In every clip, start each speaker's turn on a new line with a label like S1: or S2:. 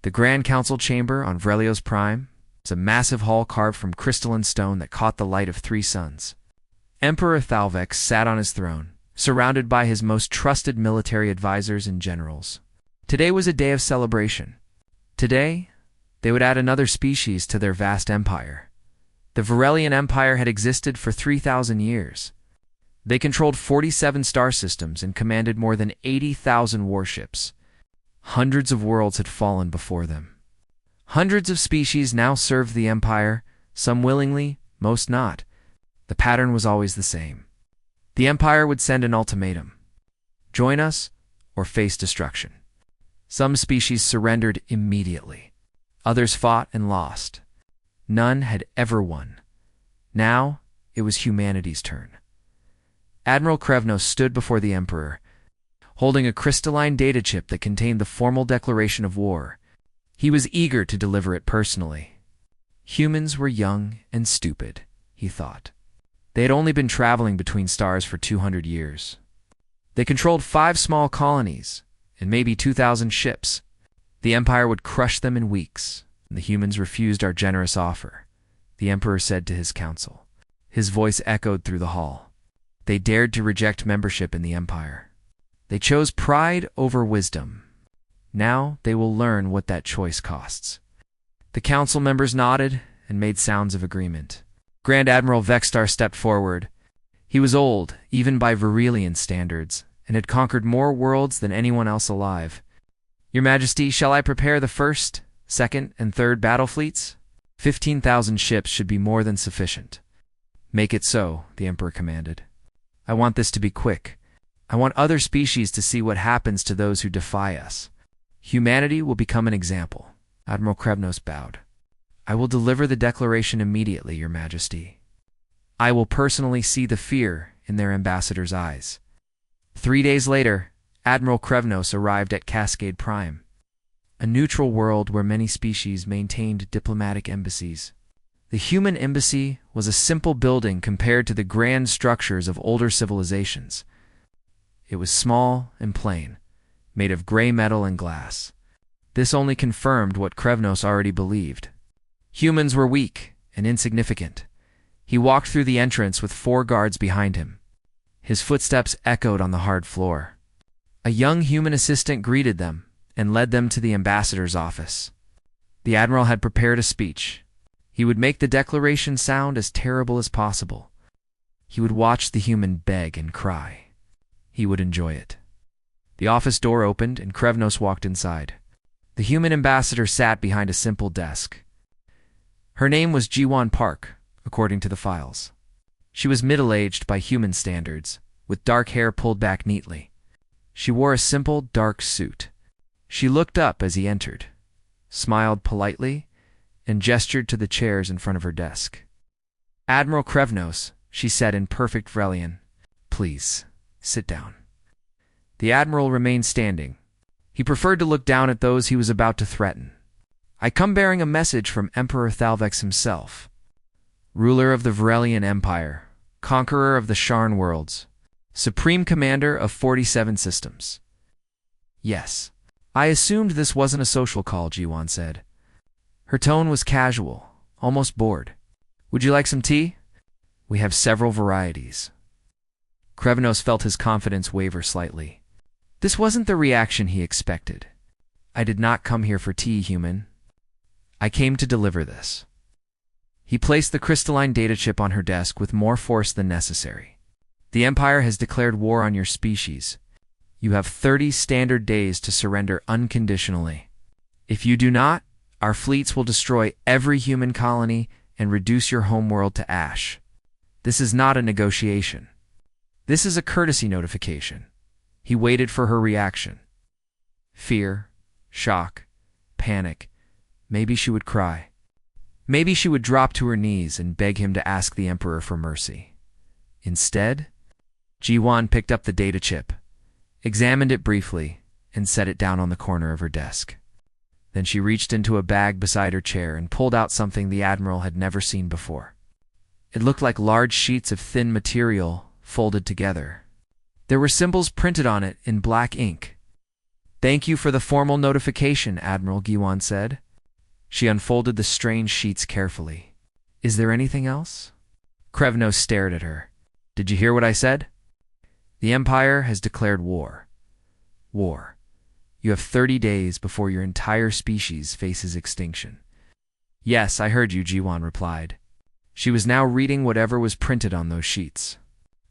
S1: The Grand Council Chamber on Vrelios Prime was a massive hall carved from crystalline stone that caught the light of 3 suns. Emperor Thalvex sat on his throne, surrounded by his most trusted military advisors and generals. Today was a day of celebration. Today, they would add another species to their vast empire. The Varelian Empire had existed for 3,000 years. They controlled 47 star systems and commanded more than 80,000 warships. Hundreds of worlds had fallen before them. Hundreds of species now served the Empire, some willingly, most not. The pattern was always the same. The Empire would send an ultimatum: join us or face destruction. Some species surrendered immediately. Others fought and lost. None had ever won. Now it was humanity's turn. Admiral Krevnos stood before the Emperor, holding a crystalline data chip that contained the formal declaration of war. He was eager to deliver it personally. Humans were young and stupid, he thought. They had only been traveling between stars for 200 years. They controlled 5 small colonies and maybe 2,000 ships. The Empire would crush them in weeks, and the humans refused our generous offer, the Emperor said to his council. His voice echoed through the hall. They dared to reject membership in the Empire. They chose pride over wisdom. Now they will learn what that choice costs. The council members nodded and made sounds of agreement. Grand Admiral Vextar stepped forward. He was old, even by Varelian standards, and had conquered more worlds than anyone else alive. Your Majesty, shall I prepare the 1st, 2nd, and 3rd battle fleets? 15,000 ships should be more than sufficient. Make it so, the Emperor commanded. I want this to be quick. I want other species to see what happens to those who defy us. Humanity will become an example. Admiral Krevnos bowed. I will deliver the declaration immediately, Your Majesty. I will personally see the fear in their ambassadors' eyes. 3 days later, Admiral Krevnos arrived at Cascade Prime, a neutral world where many species maintained diplomatic embassies. The human embassy was a simple building compared to the grand structures of older civilizations. It was small and plain, made of gray metal and glass. This only confirmed what Krevnos already believed. Humans were weak and insignificant. He walked through the entrance with 4 guards behind him. His footsteps echoed on the hard floor. A young human assistant greeted them and led them to the ambassador's office. The Admiral had prepared a speech. He would make the declaration sound as terrible as possible. He would watch the human beg and cry. He would enjoy it. The office door opened and Krevnos walked inside. The human ambassador sat behind a simple desk. Her name was Jiwan Park, according to the files. She was middle-aged by human standards, with dark hair pulled back neatly. She wore a simple, dark suit. She looked up as he entered, smiled politely, and gestured to the chairs in front of her desk. Admiral Krevnos, she said in perfect Vrelian, please, sit down. The Admiral remained standing. He preferred to look down at those he was about to threaten. I come bearing a message from Emperor Thalvex himself, ruler of the Varelian Empire, conqueror of the Sharn worlds, supreme commander of 47 systems. Yes, I assumed this wasn't a social call, Jiwan said. Her tone was casual, almost bored. Would you like some tea? We have several varieties. Krevnos felt his confidence waver slightly. This wasn't the reaction he expected. I did not come here for tea, human. I came to deliver this. He placed the crystalline data chip on her desk with more force than necessary. The Empire has declared war on your species. You have 30 standard days to surrender unconditionally. If you do not, our fleets will destroy every human colony and reduce your homeworld to ash. This is not a negotiation. This is a courtesy notification. He waited for her reaction. Fear, shock, panic. Maybe she would cry. Maybe she would drop to her knees and beg him to ask the Emperor for mercy. Instead, Jiwan picked up the data chip, examined it briefly, and set it down on the corner of her desk. Then she reached into a bag beside her chair and pulled out something the Admiral had never seen before. It looked like large sheets of thin material folded together. There were symbols printed on it in black ink. Thank you for the formal notification, Admiral, Giwan said. She unfolded the strange sheets carefully. Is there anything else? Krevnos stared at her. Did you hear what I said? The Empire has declared war. War. You have 30 days before your entire species faces extinction. Yes, I heard you, Giwan replied. She was now reading whatever was printed on those sheets.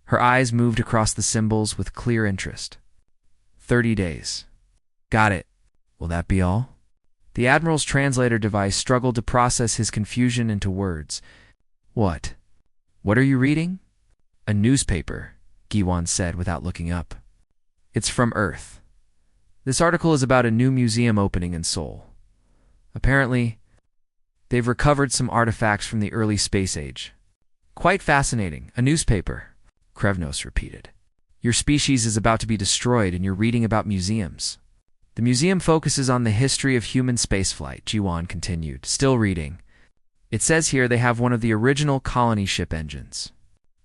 S1: Her eyes moved across the symbols with clear interest. 30 days. Got it. Will that be all? The Admiral's translator device struggled to process his confusion into words. What? What are you reading? A newspaper, Giwan said without looking up. It's from Earth. This article is about a new museum opening in Seoul. Apparently, they've recovered some artifacts from the early space age. Quite fascinating. A newspaper, Krevnos repeated. Your species is about to be destroyed and you're reading about museums. The museum focuses on the history of human spaceflight, Giwan continued, still reading. It says here they have one of the original colony ship engines.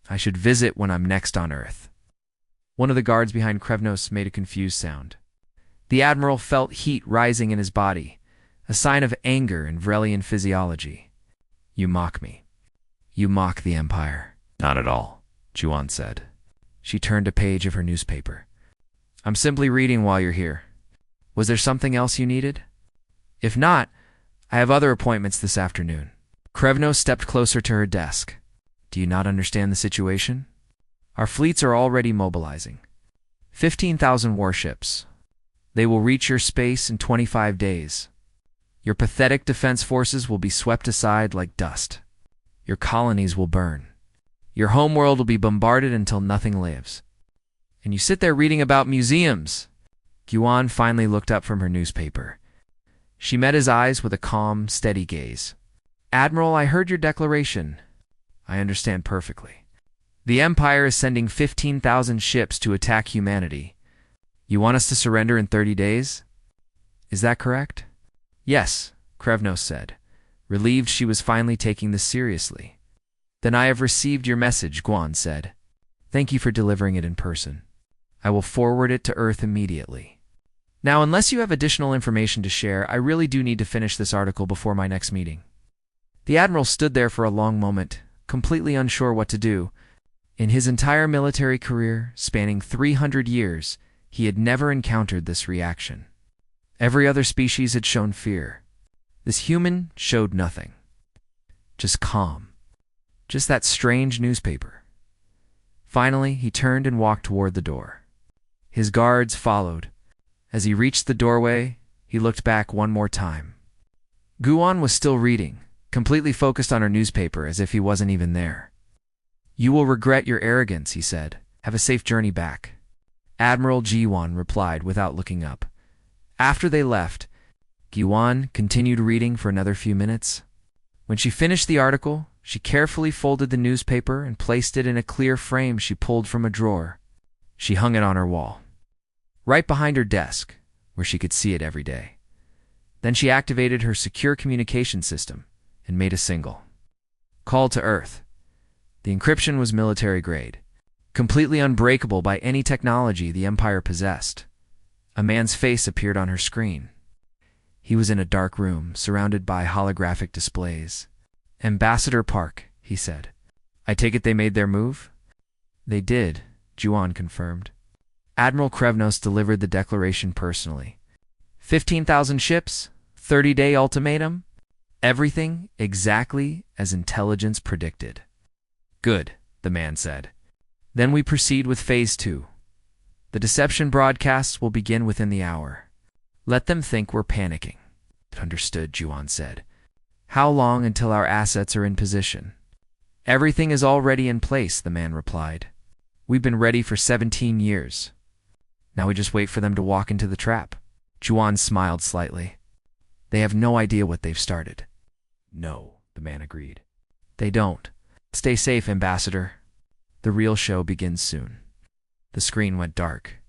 S1: I should visit when I'm next on Earth. One of the guards behind Krevnos made a confused sound. The Admiral felt heat rising in his body, a sign of anger in Vrelian physiology. You mock me. You mock the Empire. Not at all, Giwan said. She turned a page of her newspaper. I'm simply reading while you're here. Was there something else you needed? If not, I have other appointments this afternoon. Krevnos stepped closer to her desk. Do you not understand the situation? Our fleets are already mobilizing. 15,000 warships. They will reach your space in 25 days. Your pathetic defense forces will be swept aside like dust. Your colonies will burn. Your homeworld will be bombarded until nothing lives. And you sit there reading about museums. Giwan finally looked up from her newspaper. She met his eyes with a calm, steady gaze. Admiral, I heard your declaration. I understand perfectly. The Empire is sending 15,000 ships to attack humanity. You want us to surrender in 30 days? Is that correct? Yes, Krevnos said, relieved she was finally taking this seriously. Then I have received your message, Giwan said. Thank you for delivering it in person. I will forward it to Earth immediately. Now, unless you have additional information to share, I really do need to finish this article before my next meeting. The Admiral stood there for a long moment, completely unsure what to do. In his entire military career, spanning 300 years, he had never encountered this reaction. Every other species had shown fear. This human showed nothing. Just calm. Just that strange newspaper. Finally, he turned and walked toward the door. His guards followed. As he reached the doorway, he looked back one more time. Giwan was still reading, completely focused on her newspaper as if he wasn't even there. You will regret your arrogance, he said. Have a safe journey back. Admiral Giwan replied without looking up. After they left, Giwan continued reading for another few minutes. When she finished the article, she carefully folded the newspaper and placed it in a clear frame she pulled from a drawer. She hung it on her wall, right behind her desk, where she could see it every day. Then she activated her secure communication system and made a single call to Earth. The encryption was military grade, completely unbreakable by any technology the Empire possessed. A man's face appeared on her screen. He was in a dark room, surrounded by holographic displays. Ambassador Park, he said. I take it they made their move? They did, Giwan confirmed. Admiral Krevnos delivered the declaration personally. 15,000 ships, 30-day ultimatum, everything exactly as intelligence predicted. Good, the man said. Then we proceed with Phase 2. The deception broadcasts will begin within the hour. Let them think we're panicking. Understood, Giwan said. How long until our assets are in position? Everything is already in place, the man replied. We've been ready for 17 years. Now we just wait for them to walk into the trap. Giwan smiled slightly. They have no idea what they've started. No, the man agreed. They don't. Stay safe, Ambassador. The real show begins soon. The screen went dark.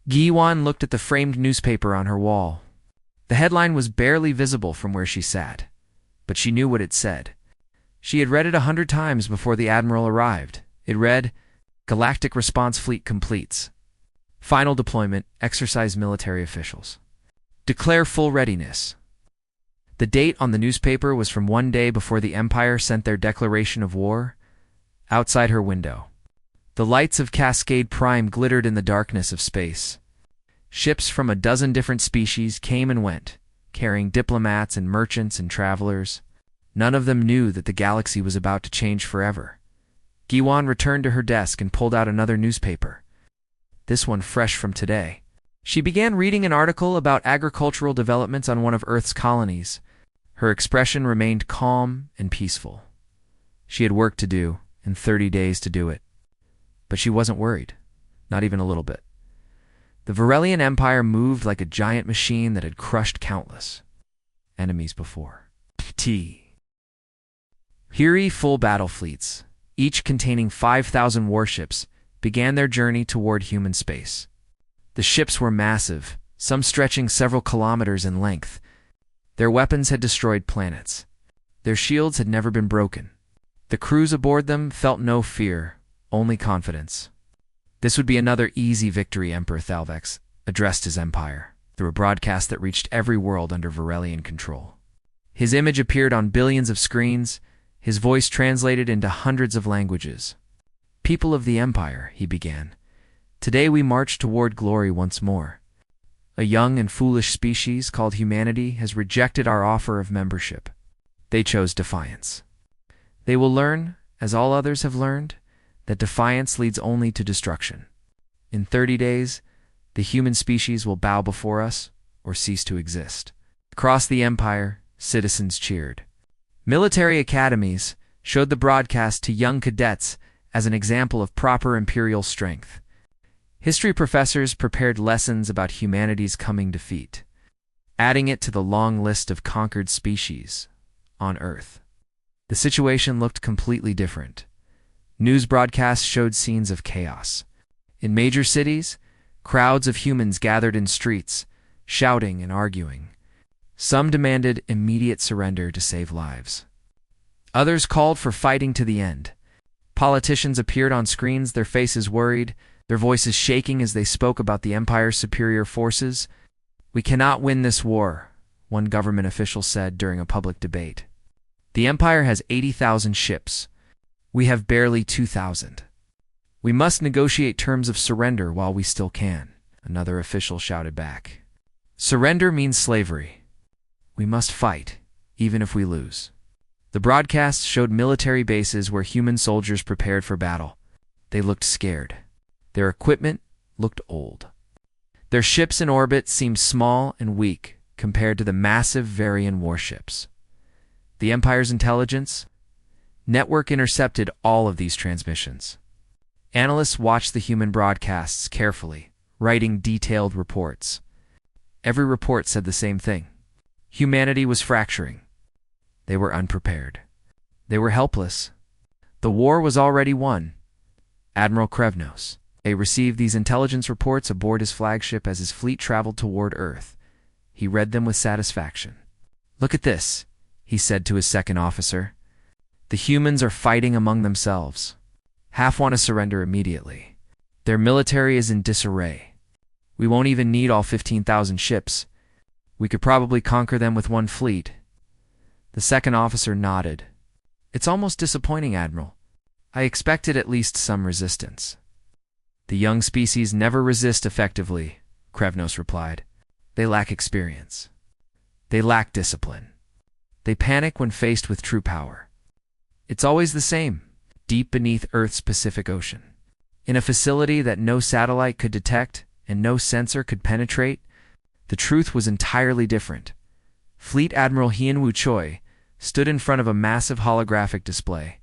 S1: Giwan looked at the framed newspaper on her wall. The headline was barely visible from where she sat, but she knew what it said. She had read it 100 times before the Admiral arrived. It read, Galactic Response Fleet completes. Final deployment, exercise military officials. Declare full readiness. The date on the newspaper was from one day before the Empire sent their declaration of war. Outside her window, the lights of Cascade Prime glittered in the darkness of space. Ships from a dozen different species came and went, carrying diplomats and merchants and travelers. None of them knew that the galaxy was about to change forever. Giwan returned to her desk and pulled out another newspaper. This one fresh from today. She began reading an article about agricultural developments on one of Earth's colonies. Her expression remained calm and peaceful. She had work to do, and 30 days to do it. But she wasn't worried, not even a little bit. The Varelian Empire moved like a giant machine that had crushed countless enemies before. Hiri full battle fleets, each containing 5,000 warships, began their journey toward human space. The ships were massive, some stretching several kilometers in length. Their weapons had destroyed planets. Their shields had never been broken. The crews aboard them felt no fear, only confidence. This would be another easy victory, Emperor Thalvex addressed his empire through a broadcast that reached every world under Varelian control. His image appeared on billions of screens, his voice translated into hundreds of languages. People of the Empire, he began, today we march toward glory once more. A young and foolish species called humanity has rejected our offer of membership. They chose defiance. They will learn, as all others have learned, that defiance leads only to destruction. In 30 days, the human species will bow before us or cease to exist. Across the Empire, citizens cheered. Military academies showed the broadcast to young cadets as an example of proper imperial strength. History professors prepared lessons about humanity's coming defeat, adding it to the long list of conquered species on Earth. The situation looked completely different. News broadcasts showed scenes of chaos. In major cities, crowds of humans gathered in streets, shouting and arguing. Some demanded immediate surrender to save lives. Others called for fighting to the end. Politicians appeared on screens, their faces worried, their voices shaking as they spoke about the Empire's superior forces. "We cannot win this war," one government official said during a public debate. "The Empire has 80,000 ships. We have barely 2,000. We must negotiate terms of surrender while we still can," another official shouted back. "Surrender means slavery. We must fight, even if we lose." The broadcasts showed military bases where human soldiers prepared for battle. They looked scared. Their equipment looked old. Their ships in orbit seemed small and weak compared to the massive Varian warships. The Empire's intelligence network intercepted all of these transmissions. Analysts watched the human broadcasts carefully, writing detailed reports. Every report said the same thing. Humanity was fracturing. They were unprepared. They were helpless. The war was already won. Admiral Krevnos received these intelligence reports aboard his flagship as his fleet traveled toward Earth. He read them with satisfaction. "Look at this," he said to his second officer. "The humans are fighting among themselves. Half want to surrender immediately. Their military is in disarray. We won't even need all 15,000 ships. We could probably conquer them with one fleet." The second officer nodded. "It's almost disappointing, Admiral. I expected at least some resistance." "The young species never resist effectively," Krevnos replied. "They lack experience. They lack discipline. They panic when faced with true power. It's always the same, deep beneath Earth's Pacific Ocean. In a facility that no satellite could detect and no sensor could penetrate, the truth was entirely different. Fleet Admiral Hienwu Choi stood in front of a massive holographic display.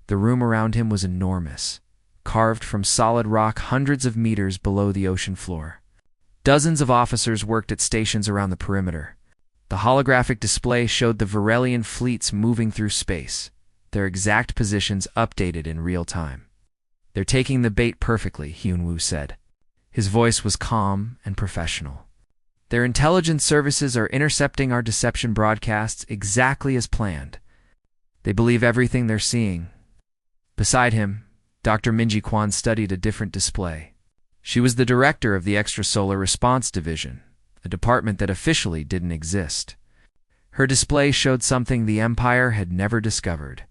S1: The room around him was enormous, carved from solid rock hundreds of meters below the ocean floor. Dozens of officers worked at stations around the perimeter. The holographic display showed the Varelian fleets moving through space, their exact positions updated in real time. "They're taking the bait perfectly," Hyunwoo said. His voice was calm and professional. "Their intelligence services are intercepting our deception broadcasts exactly as planned. They believe everything they're seeing." Beside him, Dr. Minji Kwan studied a different display. She was the director of the Extrasolar Response Division, a department that officially didn't exist. Her display showed something the Empire had never discovered.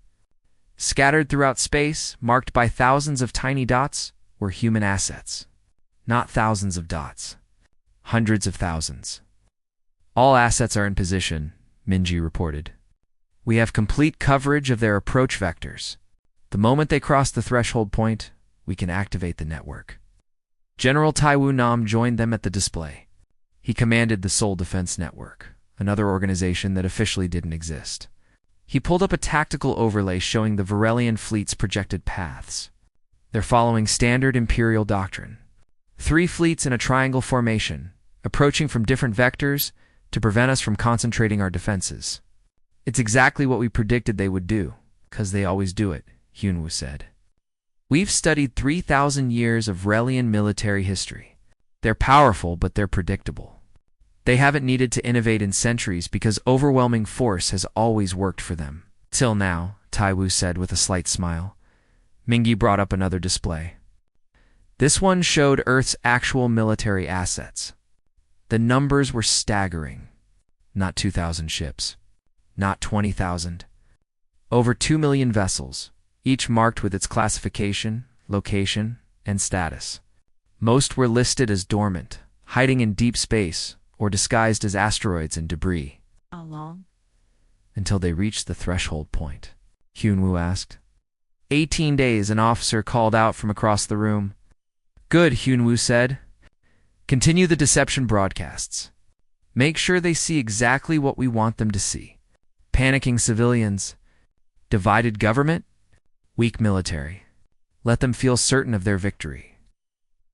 S1: Scattered throughout space, marked by thousands of tiny dots, were human assets. Not thousands of dots. Hundreds of thousands. All assets are in position, Minji reported. We have complete coverage of their approach vectors. The moment they cross the threshold point, we can activate the network. General Taiwu Nam joined them at the display. He commanded the Seoul Defense Network, another organization that officially didn't exist. He pulled up a tactical overlay showing the Varelian fleet's projected paths. They're following standard Imperial doctrine. 3 fleets in a triangle formation, approaching from different vectors to prevent us from concentrating our defenses. It's exactly what we predicted they would do, 'cause they always do it, Hyunwoo said. We've studied 3,000 years of Relian military history. They're powerful, but they're predictable. They haven't needed to innovate in centuries because overwhelming force has always worked for them. Till now, Taiwu said with a slight smile. Mingi brought up another display. This one showed Earth's actual military assets. The numbers were staggering. Not 2,000 ships. Not 20,000. Over 2 million vessels, each marked with its classification, location, and status. Most were listed as dormant, hiding in deep space, or disguised as asteroids and debris.
S2: How long?
S1: Until they reached the threshold point, Hyunwoo asked. 18 days, an officer called out from across the room. Good, Hyunwoo said. Continue the deception broadcasts. Make sure they see exactly what we want them to see. Panicking civilians. Divided government. Weak military. Let them feel certain of their victory.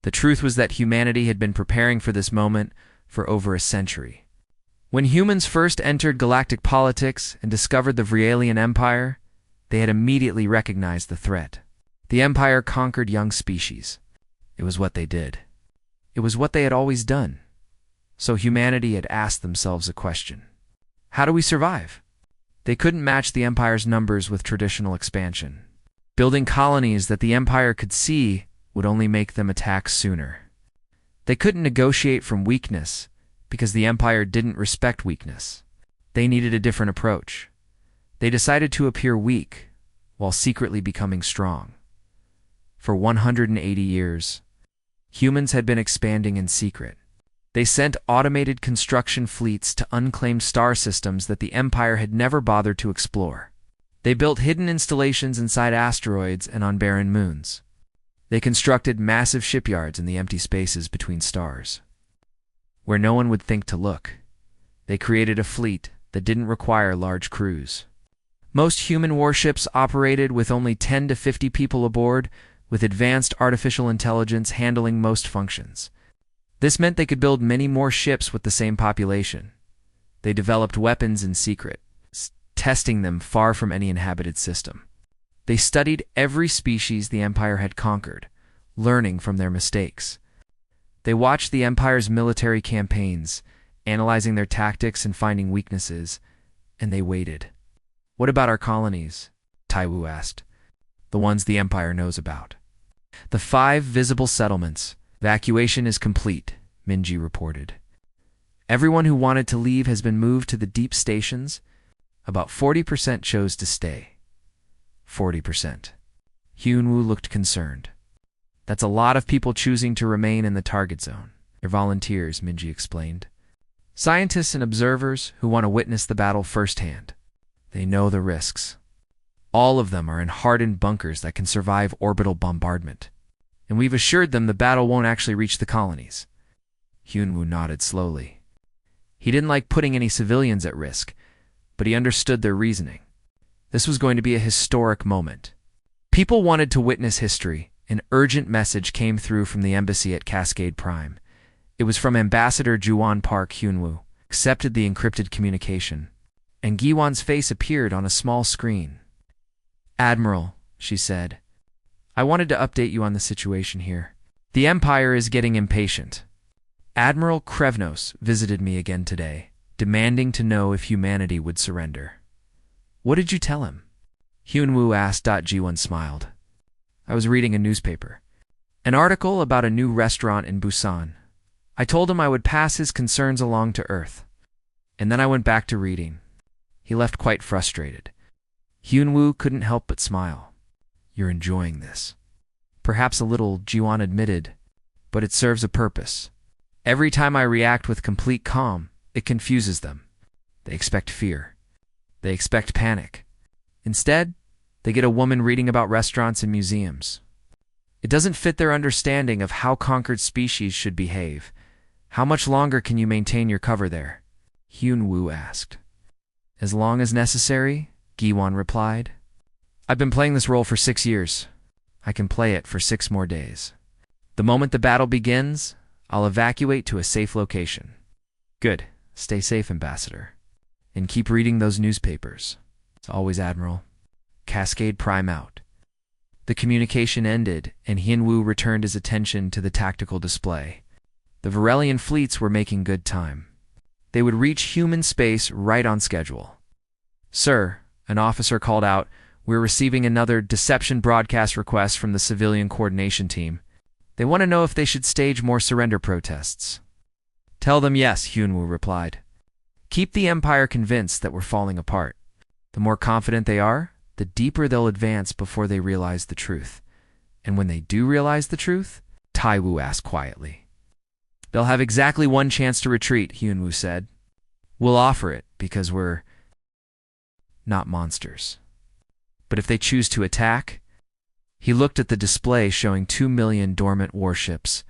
S1: The truth was that humanity had been preparing for this moment for over a century. When humans first entered galactic politics and discovered the Vrelian Empire, they had immediately recognized the threat. The Empire conquered young species. It was what they did. It was what they had always done. So humanity had asked themselves a question. How do we survive? They couldn't match the Empire's numbers with traditional expansion. Building colonies that the Empire could see would only make them attack sooner. They couldn't negotiate from weakness because the Empire didn't respect weakness. They needed a different approach. They decided to appear weak while secretly becoming strong. For 180 years, humans had been expanding in secret. They sent automated construction fleets to unclaimed star systems that the Empire had never bothered to explore. They built hidden installations inside asteroids and on barren moons. They constructed massive shipyards in the empty spaces between stars. Where no one would think to look, they created a fleet that didn't require large crews. Most human warships operated with only 10 to 50 people aboard, with advanced artificial intelligence handling most functions. This meant they could build many more ships with the same population. They developed weapons in secret, testing them far from any inhabited system. They studied every species the Empire had conquered, learning from their mistakes. They watched the Empire's military campaigns, analyzing their tactics and finding weaknesses, and they waited. What about our colonies? Taiwu asked. The ones the Empire knows about. The 5 visible settlements. Evacuation is complete, Minji reported. Everyone who wanted to leave has been moved to the deep stations. About 40% chose to stay. 40%. Hyunwoo looked concerned. That's a lot of people choosing to remain in the target zone. They're volunteers, Minji explained. Scientists and observers who want to witness the battle firsthand. They know the risks. All of them are in hardened bunkers that can survive orbital bombardment. And we've assured them the battle won't actually reach the colonies. Hyunwoo nodded slowly. He didn't like putting any civilians at risk, but he understood their reasoning. This was going to be a historic moment. People wanted to witness history. An urgent message came through from the embassy at Cascade Prime. It was from Ambassador Juwon Park. Hyunwoo accepted the encrypted communication, and Giwon's face appeared on a small screen. Admiral, she said, I wanted to update you on the situation here. The Empire is getting impatient. Admiral Krevnos visited me again today, demanding to know if humanity would surrender. What did you tell him? Hyunwoo asked. Jiwon smiled. I was reading a newspaper. An article about a new restaurant in Busan. I told him I would pass his concerns along to Earth. And then I went back to reading. He left quite frustrated. Hyunwoo couldn't help but smile. You're enjoying this. Perhaps a little, Jiwon admitted, but it serves a purpose. Every time I react with complete calm, it confuses them. They expect fear. They expect panic. Instead, they get a woman reading about restaurants and museums. It doesn't fit their understanding of how conquered species should behave. How much longer can you maintain your cover there? Hyunwoo asked. As long as necessary, Giwon replied. I've been playing this role for 6 years. I can play it for 6 more days. The moment the battle begins, I'll evacuate to a safe location. Good. Stay safe, Ambassador. And keep reading those newspapers. It's always, Admiral. Cascade Prime out. The communication ended, and Hyunwoo returned his attention to the tactical display. The Varelian fleets were making good time. They would reach human space right on schedule. Sir, an officer called out, we're receiving another deception broadcast request from the civilian coordination team. They want to know if they should stage more surrender protests. Tell them yes, Hyunwoo replied. Keep the Empire convinced that we're falling apart. The more confident they are, the deeper they'll advance before they realize the truth. And when they do realize the truth, Taiwu asked quietly. They'll have exactly 1 chance to retreat, Hyunwoo said. We'll offer it because we're not monsters. But if they choose to attack, he looked at the display showing 2 million dormant warships.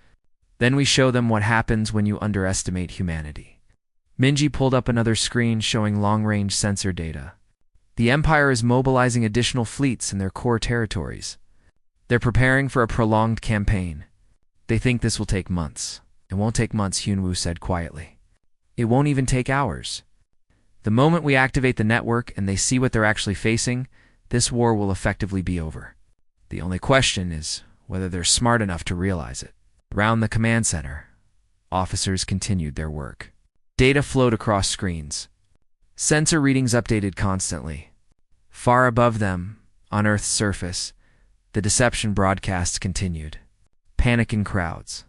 S1: Then we show them what happens when you underestimate humanity. Minji pulled up another screen showing long-range sensor data. The Empire is mobilizing additional fleets in their core territories. They're preparing for a prolonged campaign. They think this will take months. It won't take months, Hyunwoo said quietly. It won't even take hours. The moment we activate the network and they see what they're actually facing, this war will effectively be over. The only question is whether they're smart enough to realize it. Around the command center, officers continued their work. Data flowed across screens. Sensor readings updated constantly. Far above them, on Earth's surface, the deception broadcasts continued. Panicking crowds.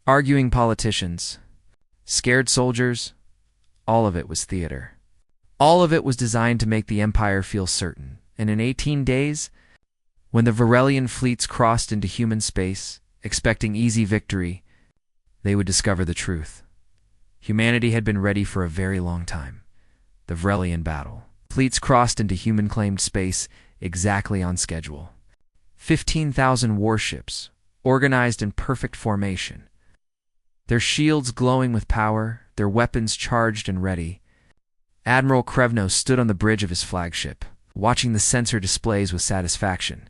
S1: Arguing politicians. Scared soldiers. All of it was theater. All of it was designed to make the Empire feel certain. And in 18 days, when the Varelian fleets crossed into human space, expecting easy victory, they would discover the truth. Humanity had been ready for a very long time. The Varelian battle. Fleets crossed into human-claimed space exactly on schedule. 15,000 warships, organized in perfect formation. Their shields glowing with power, their weapons charged and ready. Admiral Krevno stood on the bridge of his flagship, watching the sensor displays with satisfaction.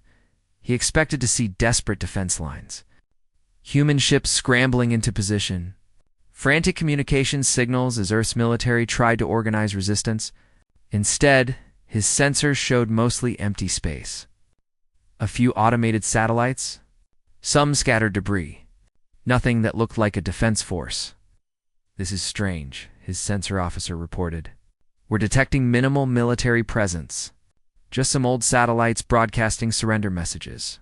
S1: He expected to see desperate defense lines. Human ships scrambling into position. Frantic communication signals as Earth's military tried to organize resistance. Instead, his sensors showed mostly empty space. A few automated satellites. Some scattered debris. Nothing that looked like a defense force. This is strange, his sensor officer reported. We're detecting minimal military presence. Just some old satellites broadcasting surrender messages.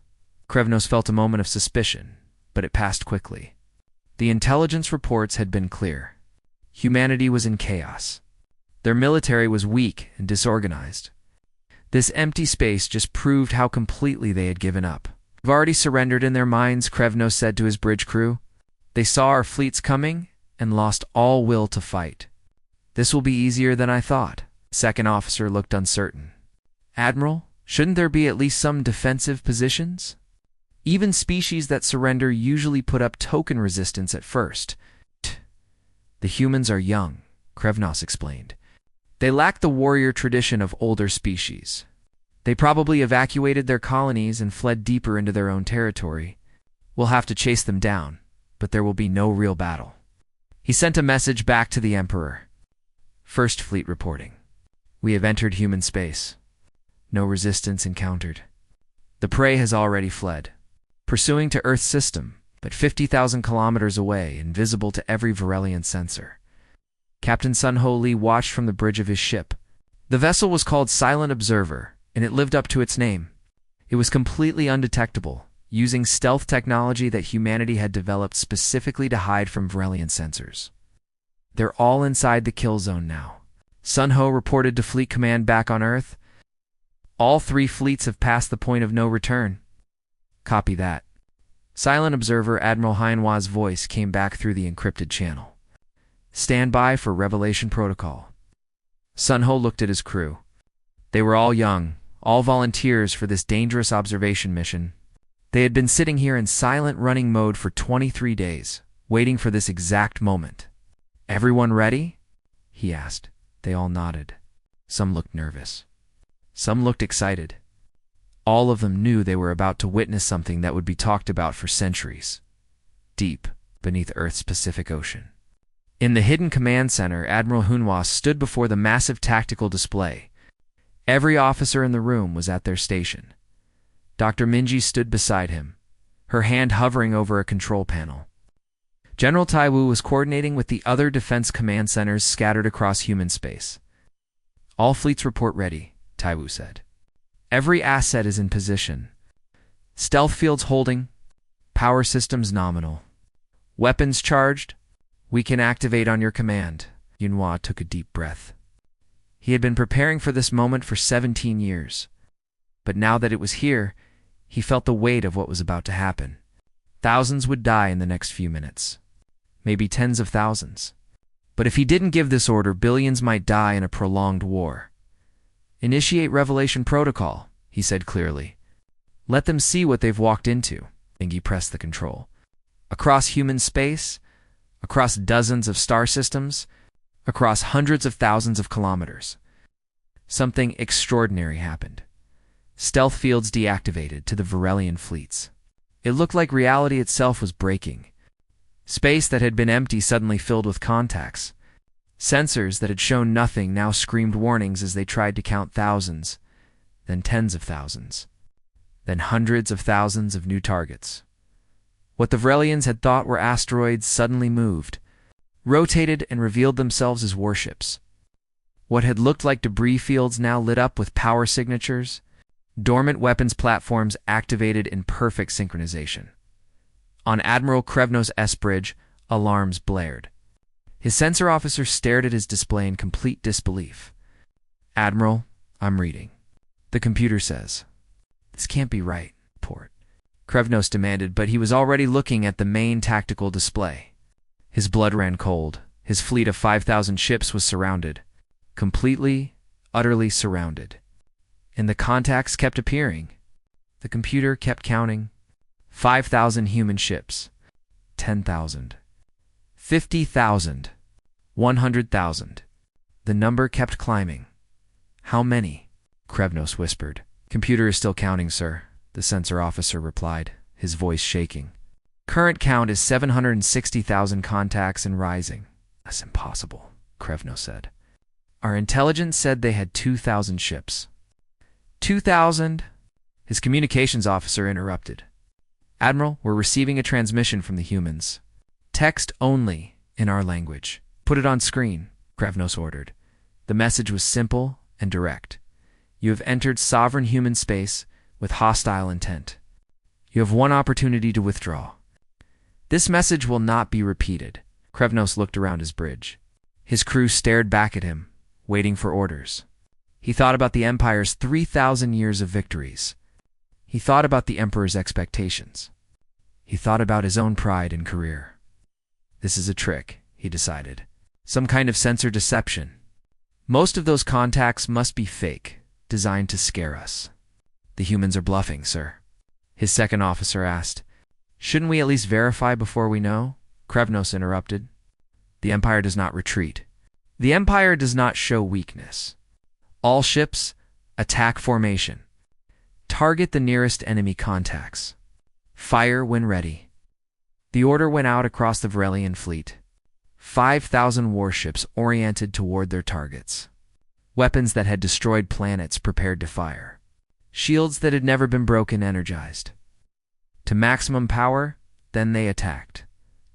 S1: Krevnos felt a moment of suspicion, but it passed quickly. The intelligence reports had been clear. Humanity was in chaos. Their military was weak and disorganized. This empty space just proved how completely they had given up. We've already surrendered in their minds, Krevnos said to his bridge crew. They saw our fleets coming and lost all will to fight. This will be easier than I thought. Second officer looked uncertain. Admiral, shouldn't there be at least some defensive positions? Even species that surrender usually put up token resistance at first. The humans are young, Krevnos explained. They lack the warrior tradition of older species. They probably evacuated their colonies and fled deeper into their own territory. We'll have to chase them down, but there will be no real battle. He sent a message back to the Emperor. First Fleet reporting. We have entered human space. No resistance encountered. The prey has already fled, pursuing to Earth's system, but 50,000 kilometers away, invisible to every Varelian sensor. Captain Sun Ho Lee watched from the bridge of his ship. The vessel was called Silent Observer, and it lived up to its name. It was completely undetectable, using stealth technology that humanity had developed specifically to hide from Varelian sensors. They're all inside the kill zone now. Sun Ho reported to Fleet Command back on Earth. All 3 fleets have passed the point of no return. Copy that. Silent Observer Admiral Heinwa's voice came back through the encrypted channel. Stand by for Revelation Protocol. Sun Ho looked at his crew. They were all young, all volunteers for this dangerous observation mission. They had been sitting here in silent running mode for 23 days, waiting for this exact moment. Everyone ready? He asked. They all nodded. Some looked nervous. Some looked excited. All of them knew they were about to witness something that would be talked about for centuries, deep beneath Earth's Pacific Ocean. In the hidden command center, Admiral Hunwa stood before the massive tactical display. Every officer in the room was at their station. Dr. Minji stood beside him, her hand hovering over a control panel. General Taiwu was coordinating with the other defense command centers scattered across human space. All fleets report ready, Taiwu said. Every asset is in position. Stealth fields holding, power systems nominal. Weapons charged? We can activate on your command. Yunhua took a deep breath. He had been preparing for this moment for 17 years. But now that it was here, he felt the weight of what was about to happen. Thousands would die in the next few minutes. Maybe tens of thousands. But if he didn't give this order, billions might die in a prolonged war. Initiate Revelation Protocol, he said clearly. Let them see what they've walked into. Ingi pressed the control. Across human space, across dozens of star systems, across hundreds of thousands of kilometers. Something extraordinary happened. Stealth fields deactivated to the Varelian fleets. It looked like reality itself was breaking. Space that had been empty suddenly filled with contacts. Sensors that had shown nothing now screamed warnings as they tried to count thousands, then tens of thousands, then hundreds of thousands of new targets. What the Varelians had thought were asteroids suddenly moved, rotated and revealed themselves as warships. What had looked like debris fields now lit up with power signatures, dormant weapons platforms activated in perfect synchronization. On Admiral Krevnos' S-bridge, alarms blared. His sensor officer stared at his display in complete disbelief. Admiral, I'm reading. The computer says. This can't be right, Port. Krevnos demanded, but he was already looking at the main tactical display. His blood ran cold. His fleet of 5,000 ships was surrounded. Completely, utterly surrounded. And the contacts kept appearing. The computer kept counting. 5,000 human ships. 10,000. 50,000. 100,000. The number kept climbing. How many? Krevnos whispered. Computer is still counting, sir, the sensor officer replied, his voice shaking. Current count is 760,000 contacts and rising. That's impossible, Krevnos said. Our intelligence said they had 2,000 ships. 2,000? His communications officer interrupted. Admiral, we're receiving a transmission from the humans. Text only in our language. Put it on screen, Krevnos ordered. The message was simple and direct. You have entered sovereign human space with hostile intent. You have one opportunity to withdraw. This message will not be repeated. Krevnos looked around his bridge. His crew stared back at him, waiting for orders. He thought about the Empire's 3,000 years of victories. He thought about the Emperor's expectations. He thought about his own pride and career. This is a trick, he decided. Some kind of sensor deception. Most of those contacts must be fake, designed to scare us. The humans are bluffing, sir. His second officer asked. Shouldn't we at least verify before we know? Krevnos interrupted. The Empire does not retreat. The Empire does not show weakness. All ships, attack formation. Target the nearest enemy contacts. Fire when ready. The order went out across the Varelian fleet. 5,000 warships oriented toward their targets. Weapons that had destroyed planets prepared to fire. Shields that had never been broken energized. To maximum power, then they attacked.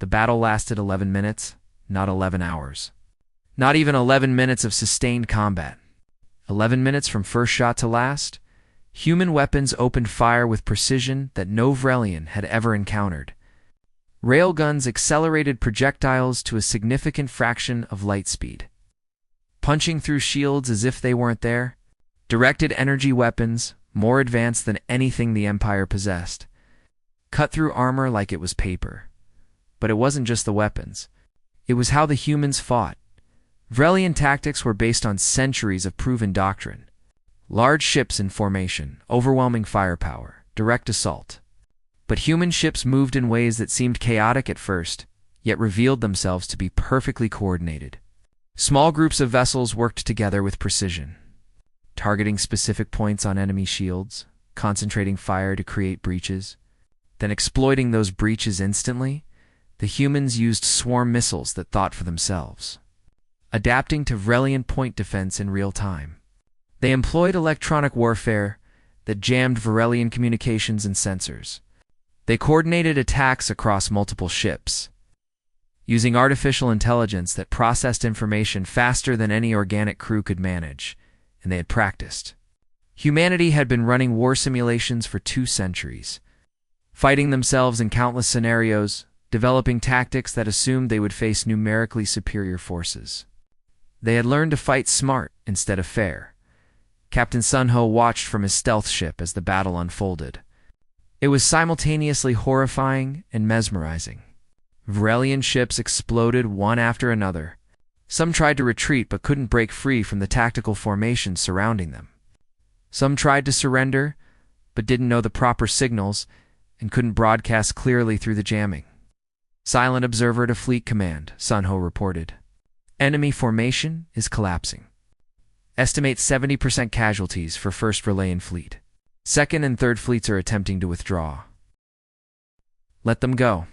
S1: The battle lasted 11 minutes, not 11 hours. Not even 11 minutes of sustained combat. 11 minutes from first shot to last, Human weapons opened fire with precision that no Vrelian had ever encountered. Railguns accelerated projectiles to a significant fraction of light speed, punching through shields as if they weren't there. Directed energy weapons, more advanced than anything the Empire possessed, cut through armor like it was paper. But it wasn't just the weapons. It was how the humans fought. Vrelian tactics were based on centuries of proven doctrine. Large ships in formation, overwhelming firepower, direct assault. But human ships moved in ways that seemed chaotic at first, yet revealed themselves to be perfectly coordinated. Small groups of vessels worked together with precision, targeting specific points on enemy shields, concentrating fire to create breaches, then exploiting those breaches instantly. The humans used swarm missiles that thought for themselves, adapting to Vrelian point defense in real time. They employed electronic warfare that jammed Vrelian communications and sensors. They coordinated attacks across multiple ships, using artificial intelligence that processed information faster than any organic crew could manage, and they had practiced. Humanity had been running war simulations for 2 centuries, fighting themselves in countless scenarios, developing tactics that assumed they would face numerically superior forces. They had learned to fight smart instead of fair. Captain Sun Ho watched from his stealth ship as the battle unfolded. It was simultaneously horrifying and mesmerizing. Vrelian ships exploded one after another. Some tried to retreat but couldn't break free from the tactical formation surrounding them. Some tried to surrender but didn't know the proper signals and couldn't broadcast clearly through the jamming. Silent observer to fleet command, Sun Ho reported. Enemy formation is collapsing. Estimate 70% casualties for 1st Vrelian fleet. 2nd and 3rd fleets are attempting to withdraw. Let them go.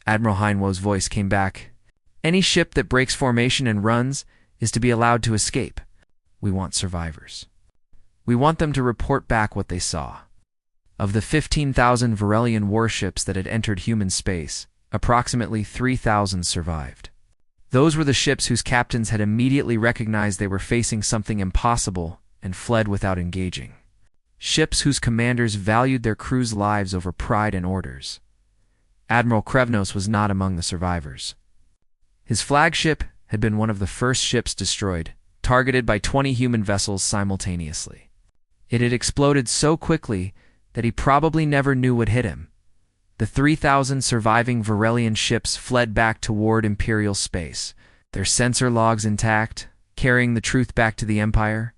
S1: Admiral Heinwo's voice came back. Any ship that breaks formation and runs is to be allowed to escape. We want survivors. We want them to report back what they saw. Of the 15,000 Vrelian warships that had entered human space, approximately 3,000 survived. Those were the ships whose captains had immediately recognized they were facing something impossible and fled without engaging. Ships whose commanders valued their crews' lives over pride and orders. Admiral Krevnos was not among the survivors. His flagship had been one of the first ships destroyed, targeted by 20 human vessels simultaneously. It had exploded so quickly that he probably never knew what hit him. The 3,000 surviving Vrelian ships fled back toward Imperial space, their sensor logs intact, carrying the truth back to the Empire,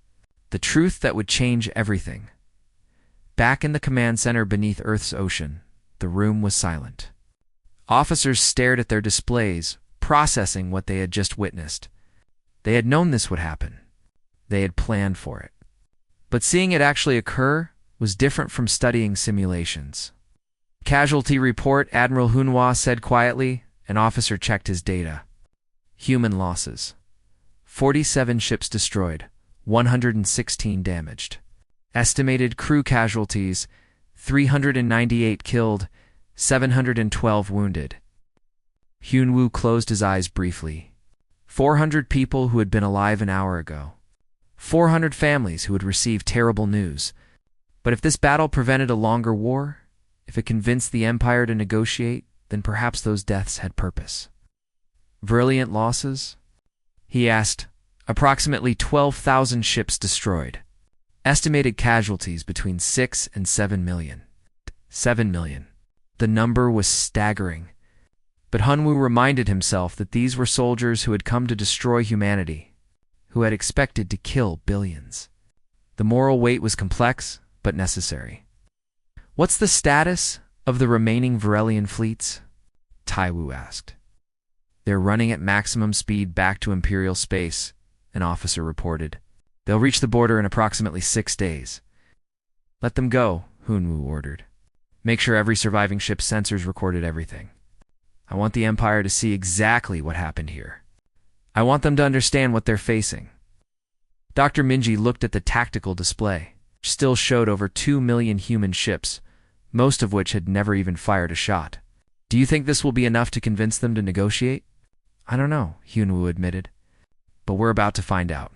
S1: the truth that would change everything. Back in the command center beneath Earth's ocean, the room was silent. Officers stared at their displays, processing what they had just witnessed. They had known this would happen. They had planned for it. But seeing it actually occur was different from studying simulations. Casualty report, Admiral Hunhua said quietly. An officer checked his data. Human losses. 47 ships destroyed, 116 damaged. Estimated crew casualties, 398 killed, 712 wounded. Hunwoo closed his eyes briefly. 400 people who had been alive an hour ago. 400 families who had received terrible news. But if this battle prevented a longer war, if it convinced the Empire to negotiate, then perhaps those deaths had purpose. Vrelian losses? He asked. Approximately 12,000 ships destroyed. Estimated casualties between 6 and 7 million. 7 million. The number was staggering. But Hunwoo reminded himself that these were soldiers who had come to destroy humanity, who had expected to kill billions. The moral weight was complex, but necessary. What's the status of the remaining Vrelian fleets? Taiwu asked. They're running at maximum speed back to Imperial space, an officer reported. They'll reach the border in approximately 6 days. Let them go, Hunwoo ordered. Make sure every surviving ship's sensors recorded everything. I want the Empire to see exactly what happened here. I want them to understand what they're facing. Dr. Minji looked at the tactical display, which still showed over 2 million human ships, most of which had never even fired a shot. Do you think this will be enough to convince them to negotiate? I don't know, Hunwoo admitted. But we're about to find out.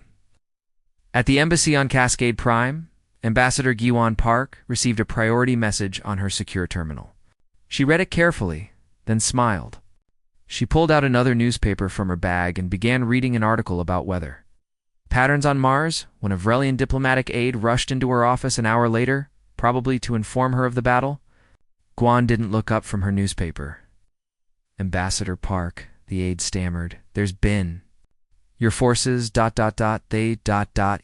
S1: At the embassy on Cascade Prime, Ambassador Giwan Park received a priority message on her secure terminal. She read it carefully, then smiled. She pulled out another newspaper from her bag and began reading an article about weather. Patterns on Mars, when a Vrelian diplomatic aide rushed into her office an hour later, probably to inform her of the battle. Guan didn't look up from her newspaper. Ambassador Park, the aide stammered, there's been. Your forces,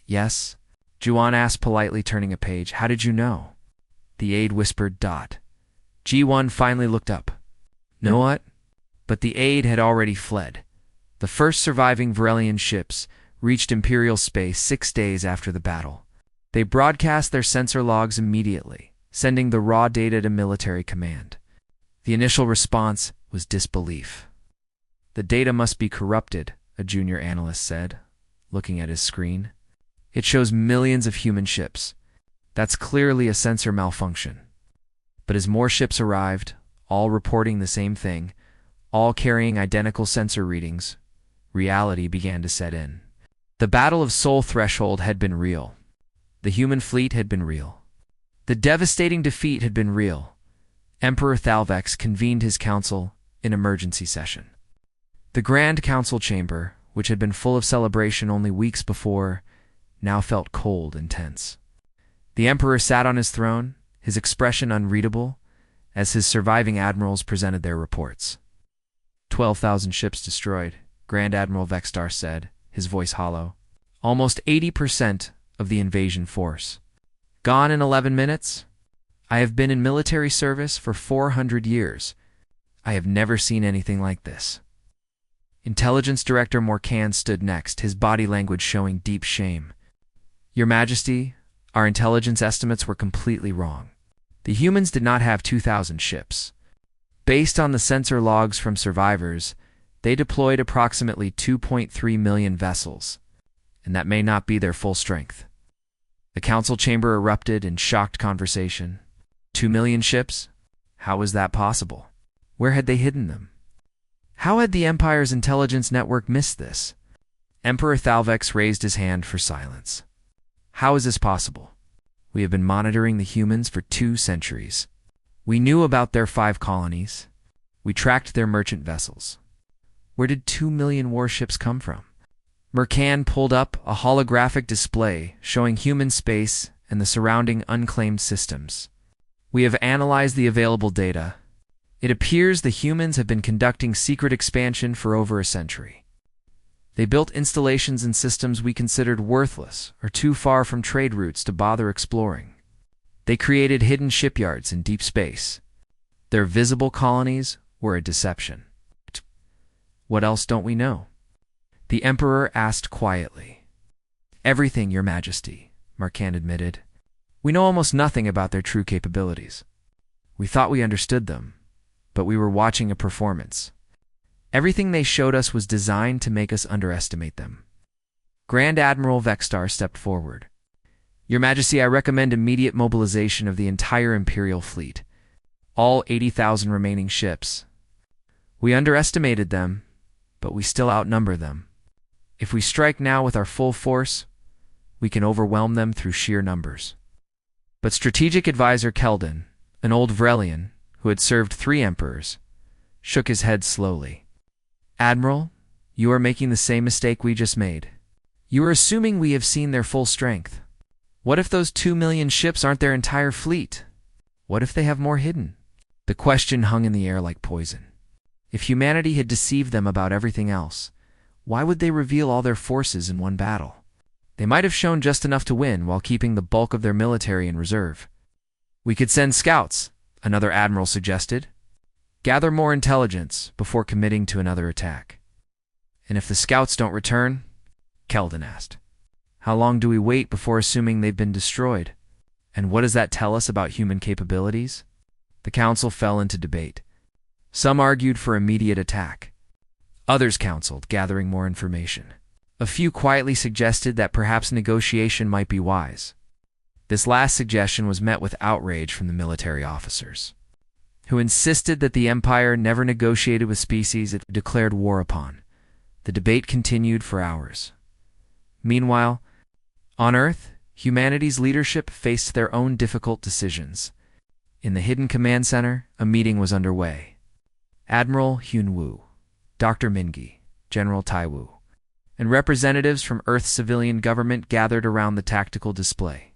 S1: yes? Juan asked politely, turning a page. How did you know? The aide whispered, G1 finally looked up. Know what? But the aide had already fled. The first surviving Vrelian ships reached Imperial space 6 days after the battle. They broadcast their sensor logs immediately, sending the raw data to military command. The initial response was disbelief. The data must be corrupted, a junior analyst said, looking at his screen. It shows millions of human ships. That's clearly a sensor malfunction. But as more ships arrived, all reporting the same thing, all carrying identical sensor readings, reality began to set in. The Battle of Soul Threshold had been real. The human fleet had been real. The devastating defeat had been real. Emperor Thalvex convened his council in emergency session. The Grand Council chamber, which had been full of celebration only weeks before, now felt cold and tense. The Emperor sat on his throne, his expression unreadable, as his surviving admirals presented their reports. 12,000 ships destroyed, Grand Admiral Vextar said, his voice hollow. Almost 80% of the invasion force. Gone in 11 minutes? I have been in military service for 400 years. I have never seen anything like this. Intelligence Director Morcan stood next, his body language showing deep shame. Your Majesty, our intelligence estimates were completely wrong. The humans did not have 2,000 ships. Based on the sensor logs from survivors, they deployed approximately 2.3 million vessels, and that may not be their full strength. The council chamber erupted in shocked conversation. 2 million ships? How was that possible? Where had they hidden them? How had the Empire's intelligence network missed this? Emperor Thalvex raised his hand for silence. How is this possible? We have been monitoring the humans for 2 centuries. We knew about their 5 colonies. We tracked their merchant vessels. Where did 2 million warships come from? Mercan pulled up a holographic display showing human space and the surrounding unclaimed systems. We have analyzed the available data. It appears the humans have been conducting secret expansion for over a century. They built installations and systems we considered worthless or too far from trade routes to bother exploring. They created hidden shipyards in deep space. Their visible colonies were a deception. What else don't we know? The Emperor asked quietly. Everything, Your Majesty, Marcan admitted. We know almost nothing about their true capabilities. We thought we understood them, but we were watching a performance. Everything they showed us was designed to make us underestimate them. Grand Admiral Vextar stepped forward. Your Majesty, I recommend immediate mobilization of the entire Imperial fleet. All 80,000 remaining ships. We underestimated them, but we still outnumber them. If we strike now with our full force, we can overwhelm them through sheer numbers. But Strategic Advisor Keldon, an old Vrelian who had served 3 emperors, shook his head slowly. Admiral, you are making the same mistake we just made. You are assuming we have seen their full strength. What if those 2 million ships aren't their entire fleet? What if they have more hidden? The question hung in the air like poison. If humanity had deceived them about everything else, why would they reveal all their forces in one battle? They might have shown just enough to win while keeping the bulk of their military in reserve. We could send scouts, another admiral suggested. Gather more intelligence before committing to another attack. And if the scouts don't return? Keldon asked. How long do we wait before assuming they've been destroyed? And what does that tell us about human capabilities? The council fell into debate. Some argued for immediate attack. Others counseled, gathering more information. A few quietly suggested that perhaps negotiation might be wise. This last suggestion was met with outrage from the military officers, who insisted that the Empire never negotiated with species it declared war upon. The debate continued for hours. Meanwhile, on Earth, Humanity's leadership faced their own difficult decisions. In the hidden command center, a meeting was underway. Admiral Hyun-woo, Dr. Min-gi, General Tai-woo, and representatives from Earth's civilian government gathered around the tactical display.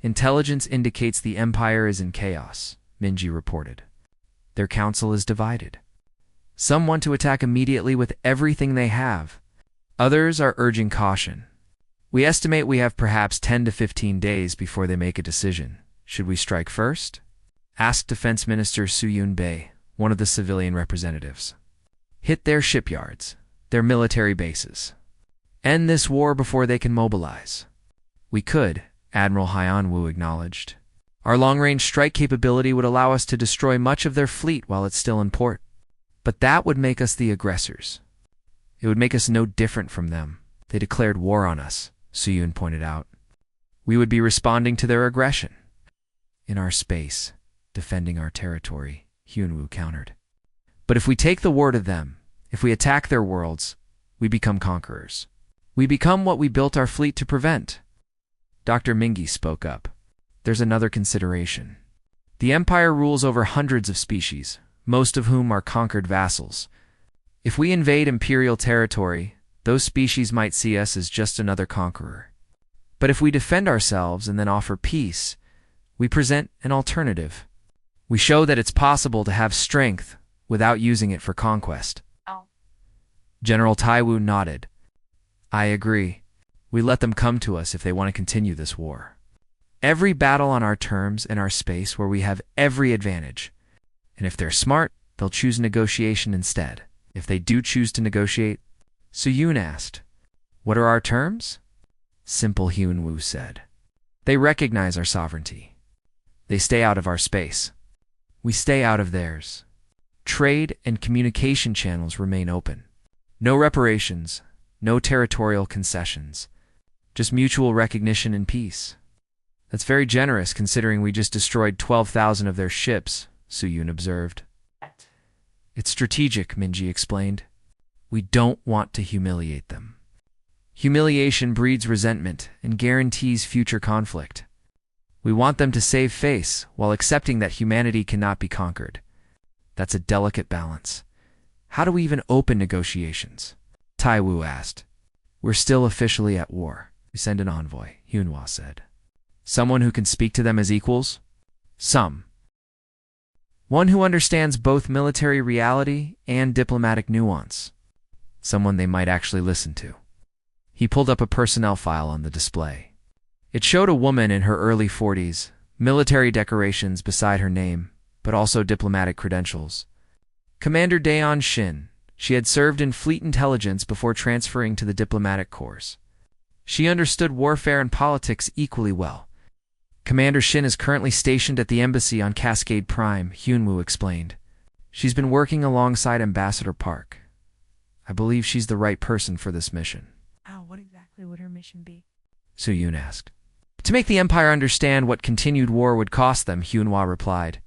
S1: Intelligence indicates the Empire is in chaos, Min-gi reported. Their council is divided. Some want to attack immediately with everything they have. Others are urging caution. We estimate we have perhaps 10 to 15 days before they make a decision. Should we strike first? Asked Defense Minister Soo-yoon Bae, one of the civilian representatives. Hit their shipyards, their military bases. End this war before they can mobilize. We could, Admiral Hyun-woo acknowledged. Our long-range strike capability would allow us to destroy much of their fleet while it's still in port. But that would make us the aggressors. It would make us no different from them. They declared war on us, Soo-yoon pointed out. We would be responding to their aggression. In our space, defending our territory, Hyun-woo countered. But if we take the war to them, if we attack their worlds, we become conquerors. We become what we built our fleet to prevent. Dr. Min-gi spoke up. There's another consideration. The Empire rules over hundreds of species, most of whom are conquered vassals. If we invade imperial territory, those species might see us as just another conqueror. But if we defend ourselves and then offer peace, we present an alternative. We show that it's possible to have strength without using it for conquest. General Tai-woo nodded. I agree. We let them come to us if they want to continue this war. Every battle on our terms in our space where we have every advantage. And if they're smart, they'll choose negotiation instead. If they do choose to negotiate, Soo-yoon asked, what are our terms? Simple, Hyun-woo said. They recognize our sovereignty. They stay out of our space. We stay out of theirs. Trade and communication channels remain open. No reparations, no territorial concessions. Just mutual recognition and peace. That's very generous considering we just destroyed 12,000 of their ships, Soo-yoon observed. It's strategic, Min-gi explained. We don't want to humiliate them. Humiliation breeds resentment and guarantees future conflict. We want them to save face while accepting that humanity cannot be conquered. That's a delicate balance. How do we even open negotiations? Tai-woo asked. We're still officially at war. We send an envoy, Hyun-woo said. Someone who can speak to them as equals? Some. One who understands both military reality and diplomatic nuance. Someone they might actually listen to. He pulled up a personnel file on the display. It showed a woman in her early 40s, military decorations beside her name, but also diplomatic credentials. Commander Daeon Shin. She had served in fleet intelligence before transferring to the diplomatic corps. She understood warfare and politics equally well. Commander Shin is currently stationed at the embassy on Cascade Prime, Hyun-woo explained. She's been working alongside Ambassador Park. I believe she's the right person for this mission.
S2: What exactly would her mission be?
S1: Soo-yoon asked. To make the Empire understand what continued war would cost them, Hyun-woo replied,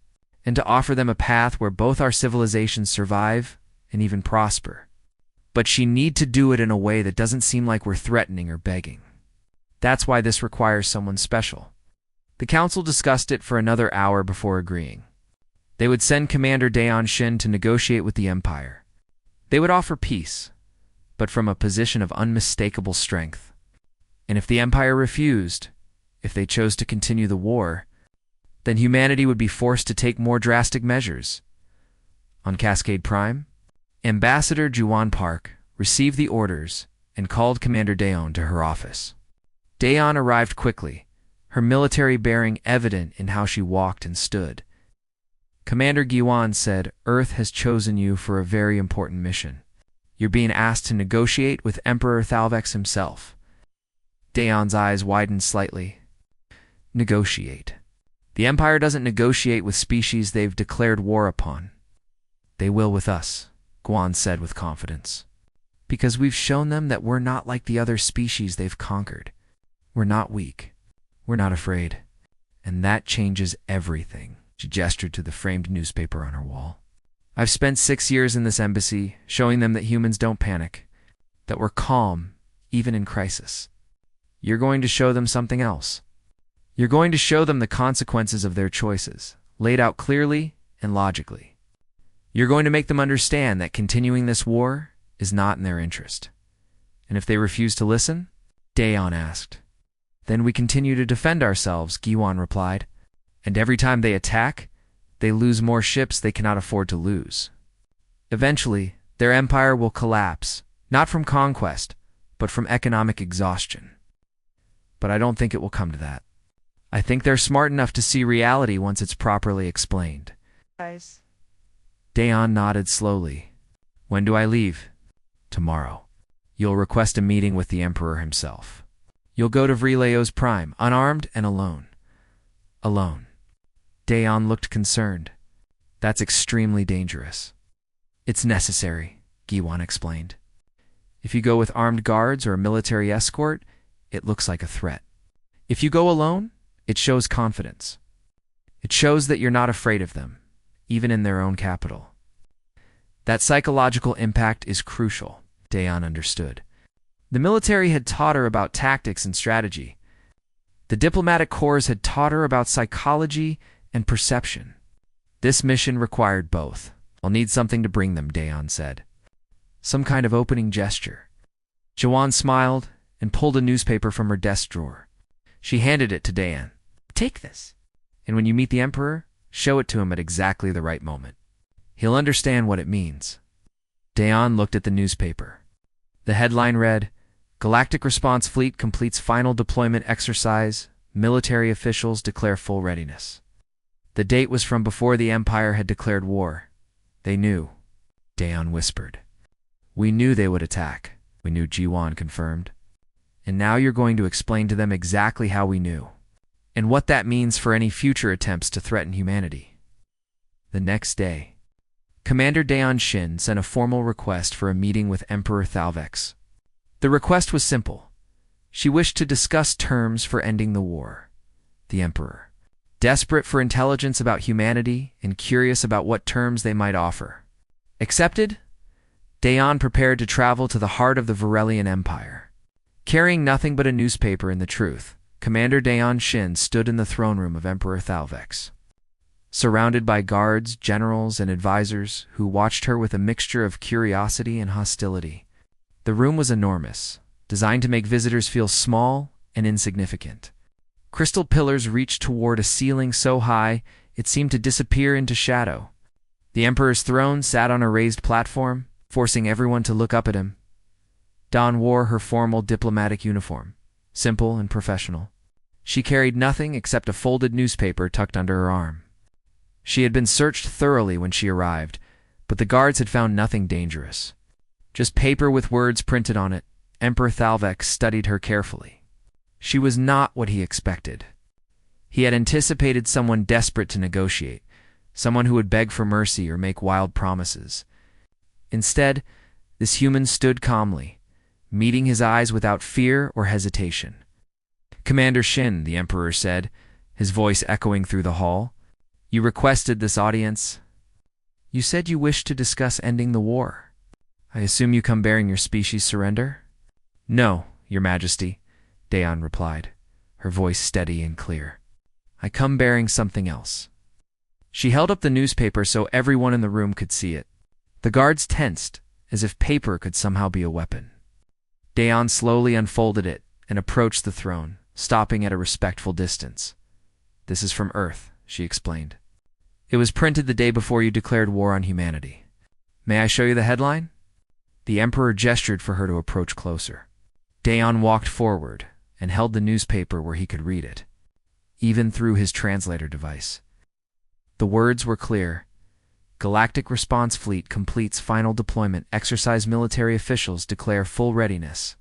S1: and to offer them a path where both our civilizations survive and even prosper. But she need to do it in a way that doesn't seem like we're threatening or begging. That's why this requires someone special. The council discussed it for another hour before agreeing. They would send Commander Daeon Shin to negotiate with the Empire. They would offer peace, but from a position of unmistakable strength. And if the Empire refused, if they chose to continue the war, then humanity would be forced to take more drastic measures. On Cascade Prime, Ambassador Juwon Park received the orders and called Commander Daeon to her office. Daeon arrived quickly, her military bearing evident in how she walked and stood. Commander Giwon said, Earth has chosen you for a very important mission. You're being asked to negotiate with Emperor Thalvex himself. Daeon's eyes widened slightly. Negotiate. The Empire doesn't negotiate with species they've declared war upon. They will with us, Guan said with confidence. Because we've shown them that we're not like the other species they've conquered. We're not weak. We're not afraid. And that changes everything. She gestured to the framed newspaper on her wall. I've spent 6 years in this embassy, showing them that humans don't panic, that we're calm, even in crisis. You're going to show them something else. You're going to show them the consequences of their choices, laid out clearly and logically. You're going to make them understand that continuing this war is not in their interest. And if they refuse to listen? Daeon asked. Then we continue to defend ourselves, Giwan replied. And every time they attack, they lose more ships they cannot afford to lose. Eventually, their empire will collapse, not from conquest, but from economic exhaustion. But I don't think it will come to that. I think they're smart enough to see reality once it's properly explained.
S2: Guys.
S1: Daeon nodded slowly. When do I leave? Tomorrow. You'll request a meeting with the Emperor himself. You'll go to Vreleo's Prime, unarmed and alone. Alone. Daeon looked concerned. That's extremely dangerous. It's necessary, Giwan explained. If you go with armed guards or a military escort, it looks like a threat. If you go alone, it shows confidence. It shows that you're not afraid of them, even in their own capital. That psychological impact is crucial, Daeon understood. The military had taught her about tactics and strategy. The diplomatic corps had taught her about psychology and perception. This mission required both. I'll need something to bring them, Daeon said. Some kind of opening gesture. Jawan smiled and pulled a newspaper from her desk drawer. She handed it to Daeon. Take this. And when you meet the Emperor, show it to him at exactly the right moment. He'll understand what it means. Daeon looked at the newspaper. The headline read, Galactic Response Fleet completes final deployment exercise. Military officials declare full readiness. The date was from before the Empire had declared war. They knew. Daeon whispered. We knew they would attack. We knew, Jiwan confirmed. And now you're going to explain to them exactly how we knew, and what that means for any future attempts to threaten humanity. The next day, Commander Daeon Shin sent a formal request for a meeting with Emperor Thalvex. The request was simple. She wished to discuss terms for ending the war. The Emperor, desperate for intelligence about humanity and curious about what terms they might offer, accepted. Daeon prepared to travel to the heart of the Varelian Empire. Carrying nothing but a newspaper and the truth, Commander Daeon Shin stood in the throne room of Emperor Thalvex. Surrounded by guards, generals, and advisors who watched her with a mixture of curiosity and hostility. The room was enormous, designed to make visitors feel small and insignificant. Crystal pillars reached toward a ceiling so high it seemed to disappear into shadow. The Emperor's throne sat on a raised platform, forcing everyone to look up at him. Dawn wore her formal diplomatic uniform, simple and professional. She carried nothing except a folded newspaper tucked under her arm. She had been searched thoroughly when she arrived, but the guards had found nothing dangerous. Just paper with words printed on it. Emperor Thalvex studied her carefully. She was not what he expected. He had anticipated someone desperate to negotiate, someone who would beg for mercy or make wild promises. Instead, this human stood calmly, meeting his eyes without fear or hesitation. Commander Shin, the Emperor said, his voice echoing through the hall, you requested this audience. You said you wished to discuss ending the war. I assume you come bearing your species' surrender? No, Your Majesty, Daeon replied, her voice steady and clear. I come bearing something else. She held up the newspaper so everyone in the room could see it. The guards tensed, as if paper could somehow be a weapon. Daeon slowly unfolded it and approached the throne, stopping at a respectful distance. This is from Earth, she explained. It was printed the day before you declared war on humanity. May I show you the headline? The Emperor gestured for her to approach closer. Daeon walked forward and held the newspaper where he could read it, even through his translator device. The words were clear. Galactic Response Fleet completes final deployment. Exercise military officials declare full readiness.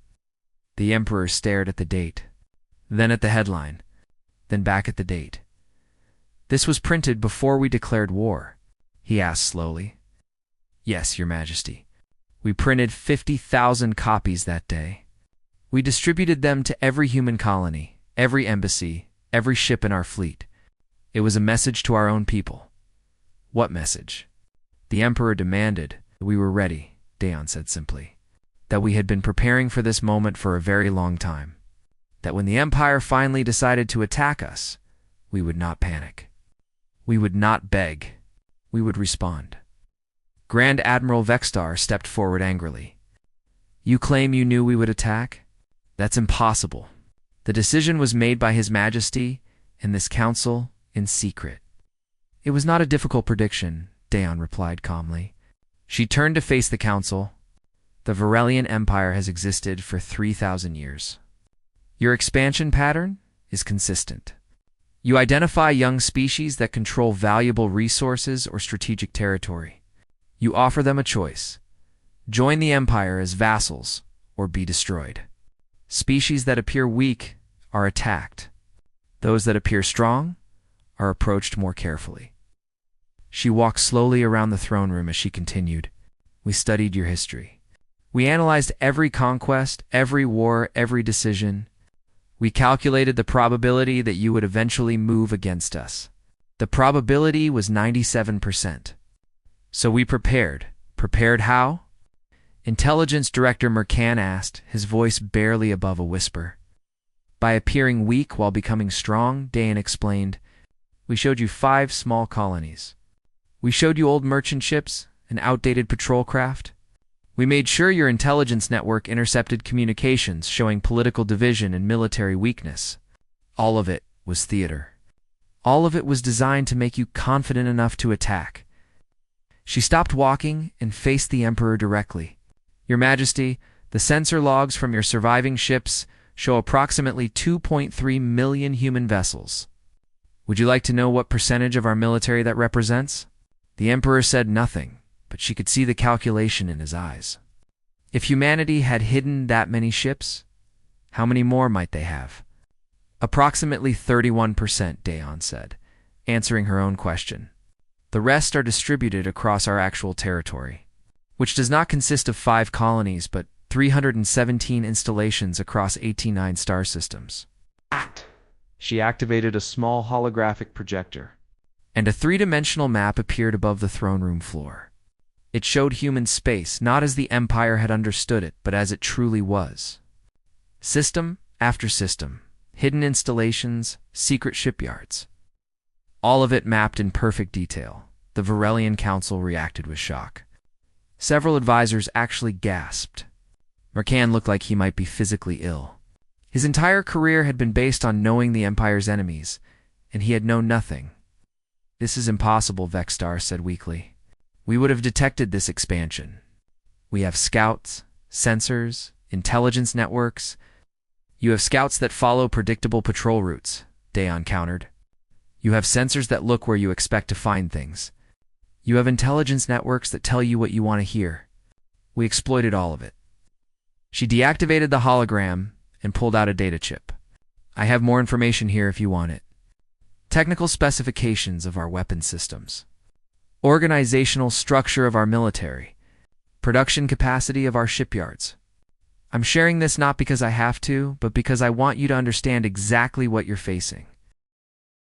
S1: The Emperor stared at the date, then at the headline, then back at the date. This was printed before we declared war, he asked slowly. Yes, Your Majesty. We printed 50,000 copies that day. We distributed them to every human colony, every embassy, every ship in our fleet. It was a message to our own people. What message? The Emperor demanded. We were ready, Daeon said simply. That we had been preparing for this moment for a very long time. that when the Empire finally decided to attack us, we would not panic. We would not beg. We would respond. Grand Admiral Vexstar stepped forward angrily. You claim you knew we would attack? That's impossible. The decision was made by His Majesty and this council in secret. It was not a difficult prediction, Daon replied calmly. She turned to face the council. The Varelian Empire has existed for 3,000 years. Your expansion pattern is consistent. You identify young species that control valuable resources or strategic territory. You offer them a choice. Join the Empire as vassals or be destroyed. Species that appear weak are attacked. Those that appear strong are approached more carefully. She walked slowly around the throne room as she continued. We studied your history. We analyzed every conquest, every war, every decision. We calculated the probability that you would eventually move against us. The probability was 97%. So we prepared. Prepared how? Intelligence Director Mercan asked, his voice barely above a whisper. By appearing weak while becoming strong, Daon explained. We showed you 5 small colonies. We showed you old merchant ships, an outdated patrol craft. We made sure your intelligence network intercepted communications showing political division and military weakness. All of it was theater. All of it was designed to make you confident enough to attack. She stopped walking and faced the Emperor directly. Your Majesty, the sensor logs from your surviving ships show approximately 2.3 million human vessels. Would you like to know what percentage of our military that represents? The Emperor said nothing, but she could see the calculation in his eyes. If humanity had hidden that many ships, how many more might they have? Approximately 31%, Daon said, answering her own question. The rest are distributed across our actual territory, which does not consist of 5 colonies but 317 installations across 89 star systems. She activated a small holographic projector, and a 3-dimensional map appeared above the throne room floor. It showed human space not as the Empire had understood it, but as it truly was. System after system, hidden installations, secret shipyards. All of it mapped in perfect detail. The Varelian Council reacted with shock. Several advisors actually gasped. Mercan looked like he might be physically ill. His entire career had been based on knowing the Empire's enemies, and he had known nothing. This is impossible, Vexstar said weakly. We would have detected this expansion. We have scouts, sensors, intelligence networks. You have scouts that follow predictable patrol routes, Daon countered. You have sensors that look where you expect to find things. You have intelligence networks that tell you what you want to hear. We exploited all of it. She deactivated the hologram and pulled out a data chip. I have more information here if you want it. Technical specifications of our weapon systems. Organizational structure of our military. Production capacity of our shipyards. I'm sharing this not because I have to, but because I want you to understand exactly what you're facing.